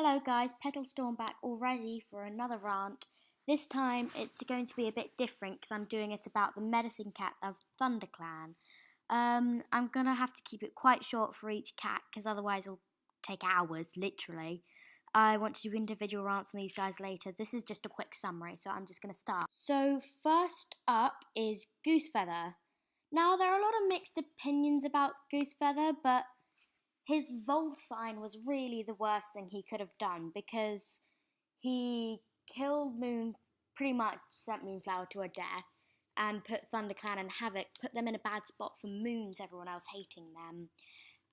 Hello guys, Petalstorm back already for another rant. This time it's going to be a bit different because I'm doing it about the medicine cat of ThunderClan. I'm going to have to keep it quite short for each cat because otherwise it'll take hours, literally. I want to do individual rants on these guys later. This is just a quick summary, so I'm just going to start. So first up is Goose Feather. Now there are a lot of mixed opinions about Goose Feather, but his vol sign was really the worst thing he could have done because he killed Moon, pretty much sent Moonflower to her death, and put ThunderClan and Havoc, put them in a bad spot for Moons, everyone else hating them.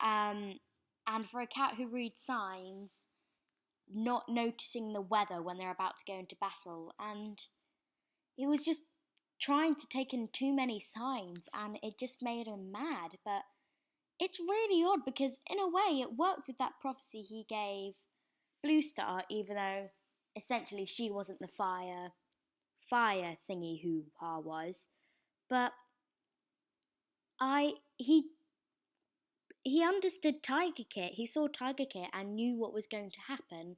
And for a cat who reads signs, not noticing the weather when they're about to go into battle, and he was just trying to take in too many signs, and it just made him mad. But it's really odd because in a way it worked with that prophecy he gave Blue Star, even though essentially she wasn't the fire thingy who Ha was. But he understood Tiger Kit. He saw Tiger Kit and knew what was going to happen.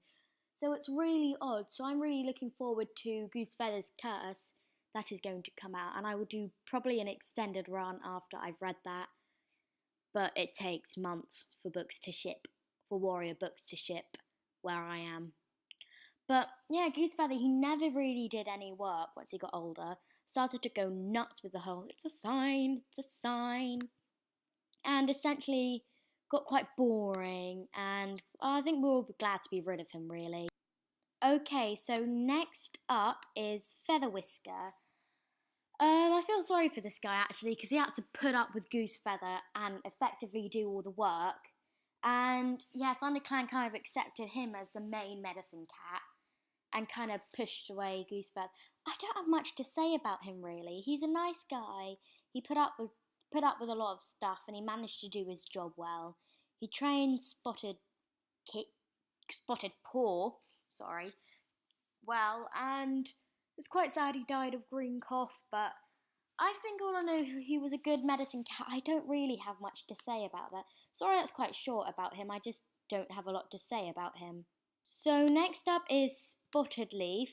So it's really odd. So I'm really looking forward to Goose Feather's curse that is going to come out, and I will do probably an extended run after I've read that. But it takes months for books to ship, for warrior books to ship where I am. But yeah, Goose Feather, he never really did any work once he got older. Started to go nuts with the whole, it's a sign, and essentially got quite boring, and I think we're all glad to be rid of him, really. Okay, so next up is Featherwhisker. I feel sorry for this guy actually because he had to put up with Goose Feather and effectively do all the work. And yeah, ThunderClan kind of accepted him as the main medicine cat and kind of pushed away Goose Feather. I don't have much to say about him really. He's a nice guy. He put up with a lot of stuff and he managed to do his job well. He trained Spotted Paw, well, and it's quite sad he died of green cough, but I think all I know, he was a good medicine cat. I don't really have much to say about that. Sorry that's quite short about him, I just don't have a lot to say about him. So next up is Spottedleaf.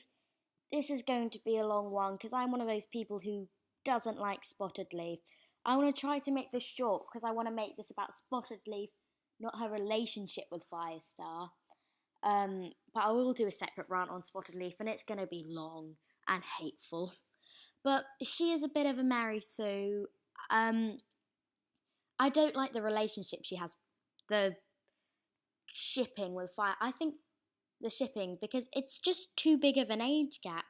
This is going to be a long one because I'm one of those people who doesn't like Spottedleaf. I want to try to make this short because I want to make this about Spottedleaf, not her relationship with Firestar. But I will do a separate rant on Spottedleaf and it's going to be long and hateful. But she is a bit of a Mary Sue. I don't like the relationship she has, the shipping with Fire. I think the shipping, because it's just too big of an age gap.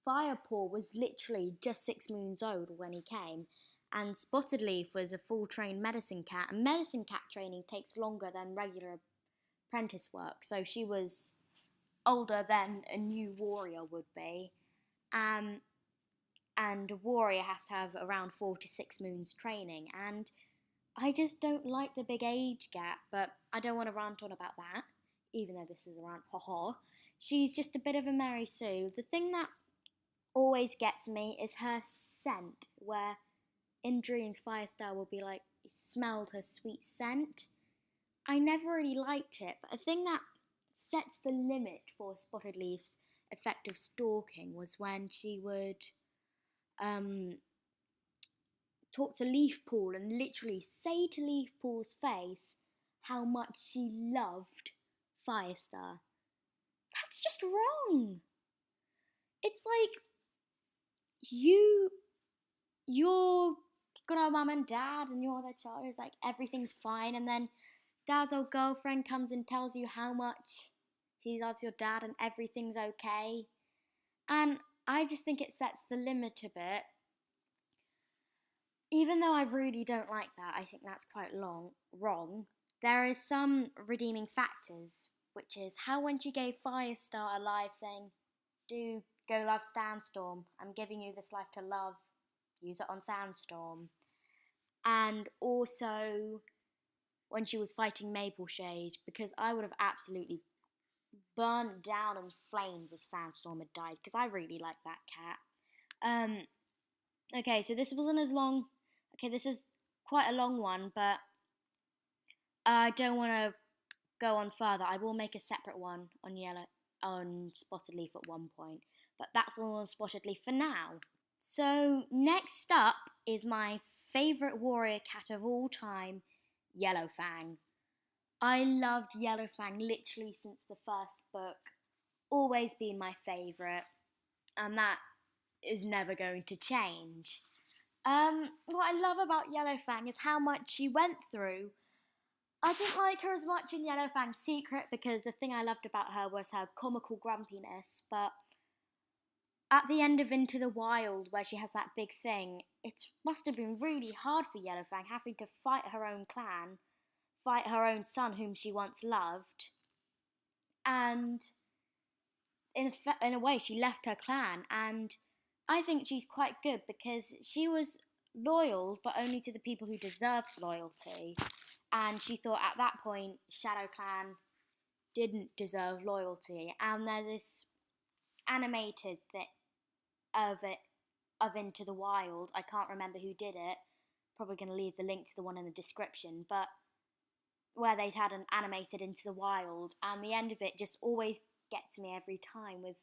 Firepaw was literally just 6 moons old when he came, and Spottedleaf was a full trained medicine cat, and medicine cat training takes longer than regular apprentice work, so she was older than a new warrior would be. And a warrior has to have around 4 to 6 moons training, and I just don't like the big age gap, but I don't want to rant on about that, even though this is a rant, haha. She's just a bit of a Mary Sue. The thing that always gets me is her scent, where in dreams Firestar will be like, he smelled her sweet scent. I never really liked it, but a thing that sets the limit for Spottedleaf's effective stalking was when she would talk to Leafpool and literally say to Leafpool's face how much she loved Firestar. That's just wrong. It's like you're got a mum and dad and your other child is like everything's fine, and then dad's old girlfriend comes and tells you how much he loves your dad and everything's okay. And I just think it sets the limit a bit. Even though I really don't like that, I think that's quite wrong. There is some redeeming factors, which is how when she gave Firestar a life saying, do go love Sandstorm, I'm giving you this life to love, use it on Sandstorm. And also when she was fighting Mapleshade, because I would have absolutely burned down in flames if Sandstorm had died, because I really like that cat. Okay, so this wasn't as long. Okay, this is quite a long one, but I don't want to go on further, I will make a separate one on Spottedleaf at one point. But that's all on Spottedleaf for now. So next up is my favourite warrior cat of all time, Yellowfang. I loved Yellowfang literally since the first book. Always been my favourite, and that is never going to change. What I love about Yellowfang is how much she went through. I didn't like her as much in Yellowfang's Secret because the thing I loved about her was her comical grumpiness, but at the end of Into the Wild, where she has that big thing, it must have been really hard for Yellowfang having to fight her own clan, fight her own son whom she once loved, and in a way she left her clan, and I think she's quite good because she was loyal but only to the people who deserved loyalty, and she thought at that point Shadow Clan didn't deserve loyalty, and there's this animated thing of Into the Wild. I can't remember who did it. Probably going to leave the link to the one in the description, but where they'd had an animated Into the Wild, and the end of it just always gets me every time with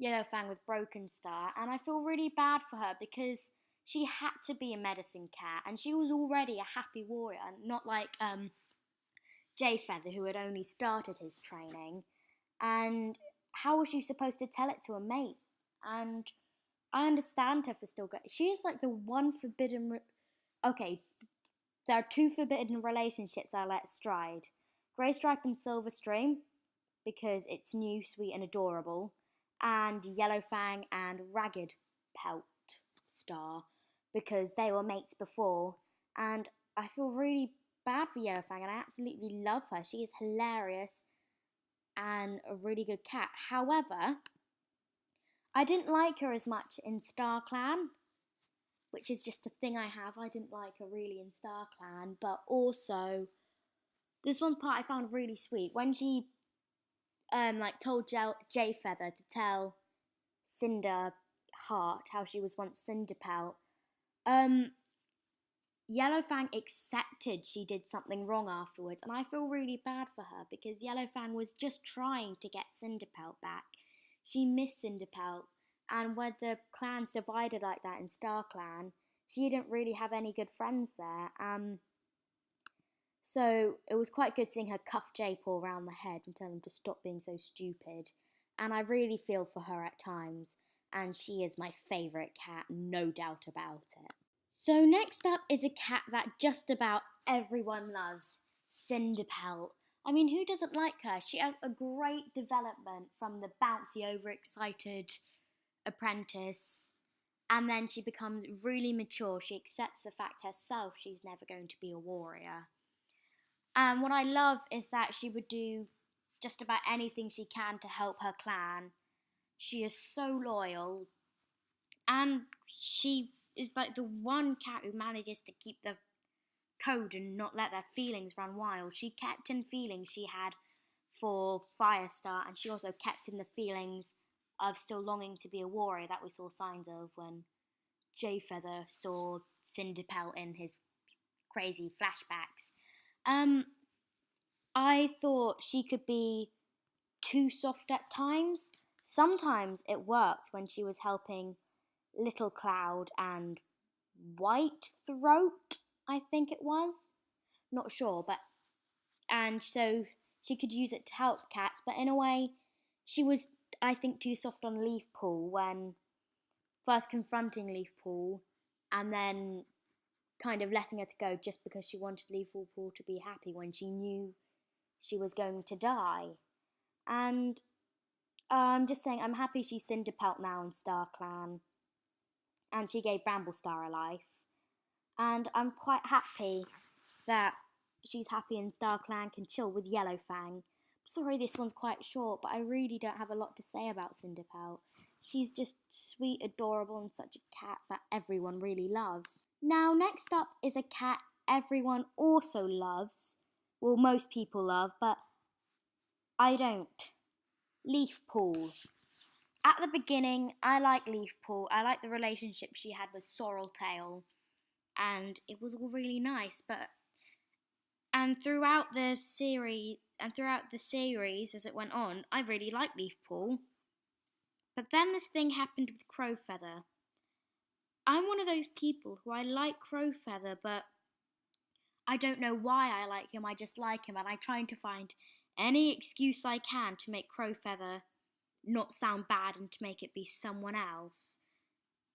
Yellowfang with Broken Star, and I feel really bad for her because she had to be a medicine cat, and she was already a happy warrior, not like Jayfeather, who had only started his training. And how was she supposed to tell it to a mate? And I understand her for still going. She is like the one forbidden. Okay, there are two forbidden relationships I let stride: Greystripe and Silverstream, because it's new, sweet, and adorable, and Yellowfang and Ragged Pelt Star, because they were mates before. And I feel really bad for Yellowfang, and I absolutely love her. She is hilarious and a really good cat. However, I didn't like her as much in Star Clan, which is just a thing I have. I didn't like her really in Star Clan, but also there's one part I found really sweet when she told Jayfeather to tell Cinderheart how she was once Cinderpelt. Yellowfang accepted she did something wrong afterwards, and I feel really bad for her because Yellowfang was just trying to get Cinderpelt back. She missed Cinderpelt, and when the clans divided like that in Star Clan, she didn't really have any good friends there. So it was quite good seeing her cuff J-Paw around the head and tell him to stop being so stupid. And I really feel for her at times, and she is my favourite cat, no doubt about it. So next up is a cat that just about everyone loves, Cinderpelt. I mean, who doesn't like her? She has a great development from the bouncy, overexcited apprentice, and then she becomes really mature. She accepts the fact herself she's never going to be a warrior. And what I love is that she would do just about anything she can to help her clan. She is so loyal, and she is like the one cat who manages to keep the code and not let their feelings run wild. She kept in feelings she had for Firestar, and she also kept in the feelings of still longing to be a warrior that we saw signs of when Jayfeather saw Cinderpelt in his crazy flashbacks. I thought she could be too soft at times. Sometimes it worked when she was helping Little Cloud and White Throat, I think it was. Not sure, and so she could use it to help cats, but in a way, she was, I think, too soft on Leafpool when first confronting Leafpool and then kind of letting her to go just because she wanted Leafpool to be happy when she knew she was going to die. And I'm just saying, I'm happy she's Cinderpelt now in Star Clan, and she gave Bramblestar a life. And I'm quite happy that she's happy in Star Clan, can chill with Yellowfang. Sorry this one's quite short, but I really don't have a lot to say about Cinderpelt. She's just sweet, adorable, and such a cat that everyone really loves. Now, next up is a cat everyone also loves. Well, most people love, but I don't. Leafpool. At the beginning, I like Leafpool. I like the relationship she had with Sorreltail, and it was all really nice, but And throughout the series, as it went on, I really liked Leafpool. But then this thing happened with Crowfeather. I'm one of those people who I like Crowfeather, but I don't know why I like him. I just like him, and I'm trying to find any excuse I can to make Crowfeather not sound bad and to make it be someone else.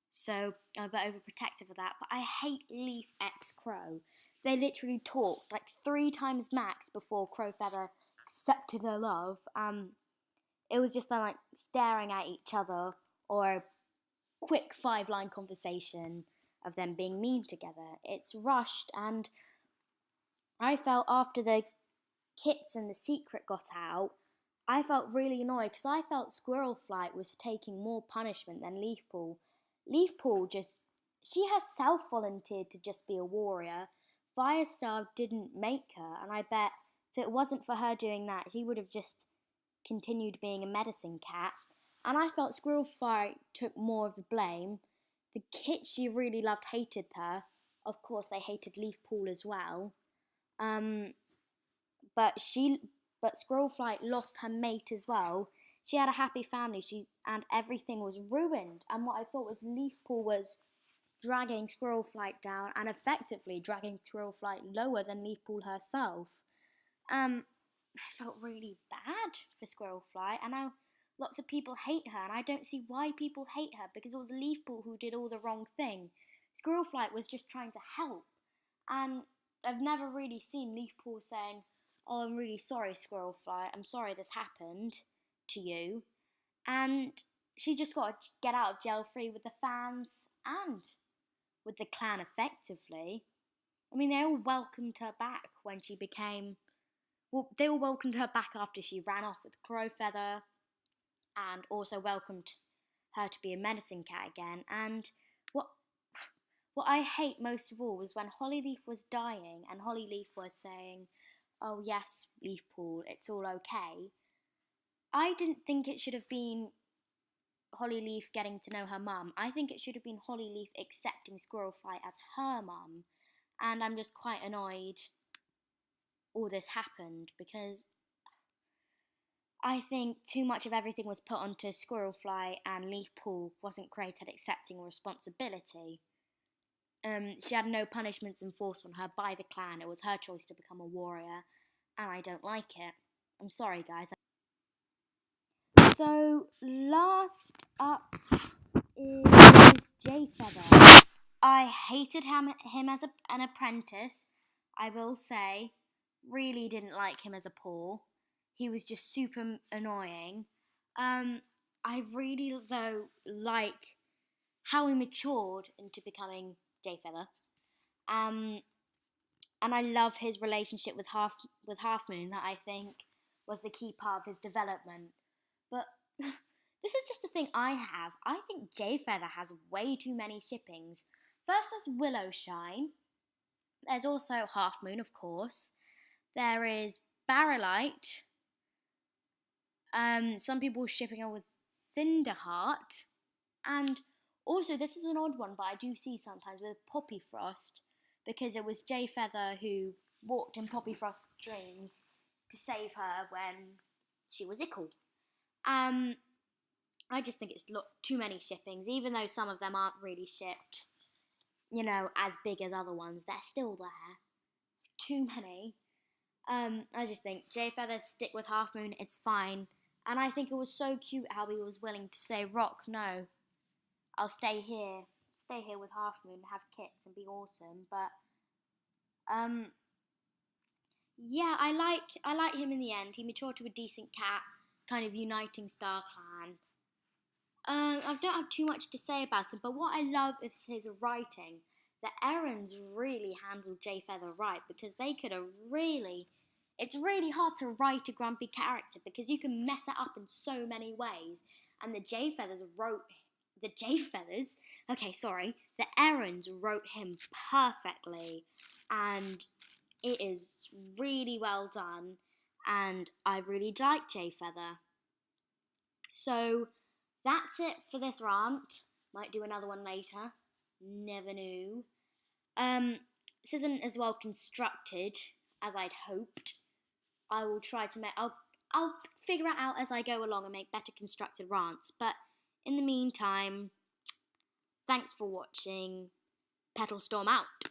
So I'm a bit overprotective of that. But I hate Leaf X Crow. They literally talked like 3 times max before Crowfeather accepted their love. It was just them like staring at each other, or a quick 5-line conversation of them being mean together. It's rushed, and I felt after the kits and the secret got out, I felt really annoyed because I felt Squirrel Flight was taking more punishment than Leafpool. Leafpool she herself volunteered to just be a warrior. Firestar didn't make her, and I bet if it wasn't for her doing that, he would have just continued being a medicine cat. And I felt Squirrel Flight took more of the blame. The kit she really loved hated her. Of course, they hated Leafpool as well. But Squirrel Flight lost her mate as well. She had a happy family, and everything was ruined. And what I thought was Leafpool was dragging Squirrel Flight down and effectively dragging Squirrel Flight lower than Leafpool herself. I felt really bad for Squirrel Flight, and now lots of people hate her, and I don't see why people hate her, because it was Leafpool who did all the wrong thing. Squirrel Flight was just trying to help, and I've never really seen Leafpool saying, "Oh, I'm really sorry, Squirrel Flight, I'm sorry this happened to you." And she just got to get out of jail free with the fans and with the clan effectively. I mean, they all welcomed her back when she became... Well, they all welcomed her back after she ran off with Crowfeather, and also welcomed her to be a medicine cat again. And what I hate most of all was when Hollyleaf was dying and Hollyleaf was saying, "Oh yes, Leafpool, it's all okay." I didn't think it should have been Hollyleaf getting to know her mum. I think it should have been Hollyleaf accepting Squirrel Flight as her mum. And I'm just quite annoyed all this happened, because I think too much of everything was put onto Squirrel Flight, and Leafpool wasn't great at accepting responsibility. She had no punishments enforced on her by the clan. It was her choice to become a warrior, and I don't like it. I'm sorry, guys. So, last up is Jayfeather. I hated him as an apprentice, I will say. Really didn't like him as a paw. He was just super annoying. I really, though, like how he matured into becoming Jayfeather. And I love his relationship with Half Moon. That I think was the key part of his development. But this is just a thing I have. I think Jayfeather has way too many shippings. First, there's Willowshine. There's also Half Moon, of course. There is Barrelite. Some people shipping her with Cinderheart. And also, this is an odd one, but I do see sometimes with Poppy Frost, because it was Jayfeather who walked in Poppy Frost's dreams to save her when she was ickle. I just think it's too many shippings, even though some of them aren't really shipped, as big as other ones. They're still there. Too many. I just think Jayfeather, stick with Half Moon, it's fine. And I think it was so cute how he was willing to say, "Rock, no, I'll stay here with Half Moon, have kits and be awesome." But yeah, I like him in the end. He matured to a decent cat, kind of uniting Star Clan. I don't have too much to say about him, but what I love is his writing. The Errands really handled Jayfeather right, because they could have really... It's really hard to write a grumpy character because you can mess it up in so many ways. And the Jayfeathers, the Errands wrote him perfectly. And it is really well done. And I really like Jayfeather. So that's it for this rant. Might do another one later. Never knew. This isn't as well constructed as I'd hoped. I will try to I'll figure it out as I go along and make better constructed rants. But in the meantime, thanks for watching. Petal Storm out.